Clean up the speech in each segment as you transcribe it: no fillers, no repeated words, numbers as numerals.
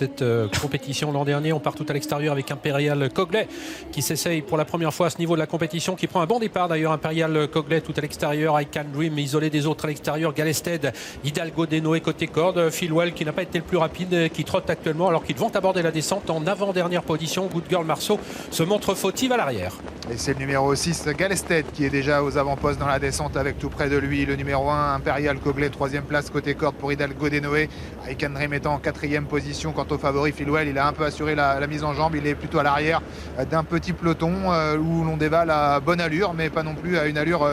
Cette compétition l'an dernier, on part tout à l'extérieur avec Imperial Coglet qui s'essaye pour la première fois à ce niveau de la compétition, qui prend un bon départ d'ailleurs. Imperial Coglet tout à l'extérieur, I Can Dream isolé des autres à l'extérieur, Galested, Hidalgo Denoé côté corde, Philwell qui n'a pas été le plus rapide, qui trotte actuellement alors qu'ils vont aborder la descente en avant-dernière position. Good Girl Marceau se montre fautive à l'arrière. Et c'est le numéro 6 Galested qui est déjà aux avant-postes dans la descente avec tout près de lui le numéro 1 Imperial Coglet, 3e place côté corde pour Hidalgo Denoé. I Can Dream étant en 4e position. Quant au favori Philwell, il a un peu assuré la mise en jambe, il est plutôt à l'arrière d'un petit peloton où l'on dévale à bonne allure mais pas non plus à une allure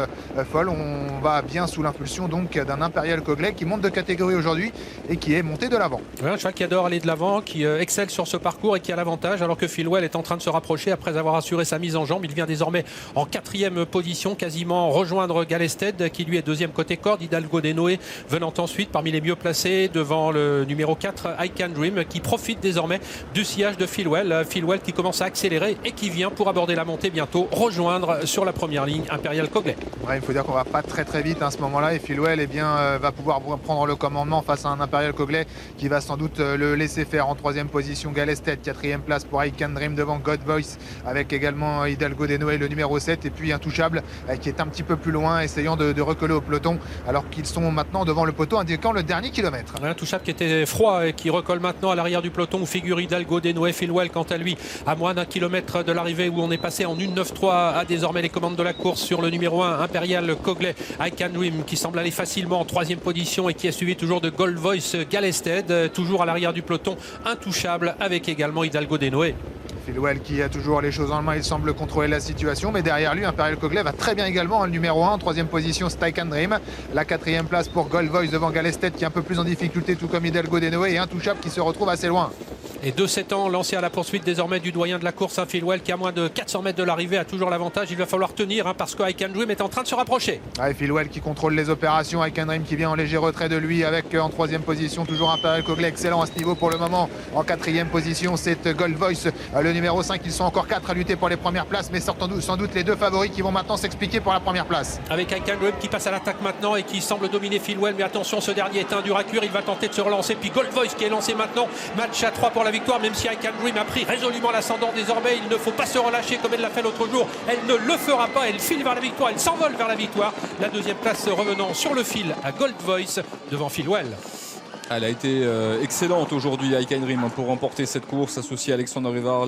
folle. On va bien sous l'impulsion donc d'un Imperial Coglet qui monte de catégorie aujourd'hui et qui est monté de l'avant. Ouais, un cheval qui adore aller de l'avant, qui excelle sur ce parcours et qui a l'avantage, alors que Philwell est en train de se rapprocher après avoir assuré sa mise en jambe. Il vient désormais en 4e position, quasiment rejoindre Galested qui lui est 2e côté corde. Hidalgo Denoé venant ensuite parmi les mieux placés devant le numéro 4 I Can Dream qui profite désormais du sillage de Philwell. Philwell qui commence à accélérer et qui vient pour aborder la montée bientôt rejoindre sur la première ligne Imperial Coglet. Ouais, il faut dire qu'on va pas très vite à ce moment-là et Philwell va pouvoir prendre le commandement face à un Imperial Coglet qui va sans doute le laisser faire. En 3e position Galested, 4e place pour I Can Dream devant God Voice avec également Hidalgo Denoé le numéro 7 et puis Intouchable qui est un petit peu plus loin essayant de recoller au peloton alors qu'ils sont maintenant devant le poteau indiquant le dernier kilomètre. Intouchable qui était froid et qui recolle maintenant à l'arrière du peloton où figure Hidalgo Denoé. Philwell quant à lui à moins d'1 kilomètre de l'arrivée où on est passé en 1,93 a désormais les commandes de la course sur le numéro 1 Imperial Coglet. I Can Dream qui semble aller facilement en 3e position et qui est suivi toujours de Gold Voice Galested toujours à l'arrière du peloton. Intouchable avec également Hidalgo Denoé. Philwell qui a toujours les choses en main, il semble contrôler la situation, mais derrière lui, Imperial Coglet va très bien également. Le numéro 1 en 3e position, I Can Dream. La 4e place pour Gold Voice devant Galested qui est un peu plus en difficulté, tout comme Hidalgo Denoé et Intouchable qui se retrouve assez loin. Et 2-7 ans lancé à la poursuite désormais du doyen de la course, Philwell qui à moins de 400 mètres de l'arrivée a toujours l'avantage. Il va falloir tenir parce que I Can Dream est en train de se rapprocher. Ouais, Philwell qui contrôle les opérations, I Can Dream qui vient en léger retrait de lui avec en 3e position toujours Imperial Coglet, excellent à ce niveau pour le moment. En 4e position c'est Gold Voice, le numéro 5. Ils sont encore 4 à lutter pour les premières places, mais sans doute les deux favoris qui vont maintenant s'expliquer pour la première place. Avec I Can Dream qui passe à l'attaque maintenant et qui semble dominer Philwell, mais attention, ce dernier est un dur à cuire, il va tenter de se relancer. Puis Gold Voice qui est lancé maintenant, match à 3 pour la victoire, même si I Can Dream a pris résolument l'ascendant désormais. Il ne faut pas se relâcher comme elle l'a fait l'autre jour, elle ne le fera pas, elle file vers la victoire, elle s'envole vers la victoire. La 2e place revenant sur le fil à Gold Voice devant Philwell. Elle a été excellente aujourd'hui, I Can Dream, pour remporter cette course associée à Alexandre Rivard.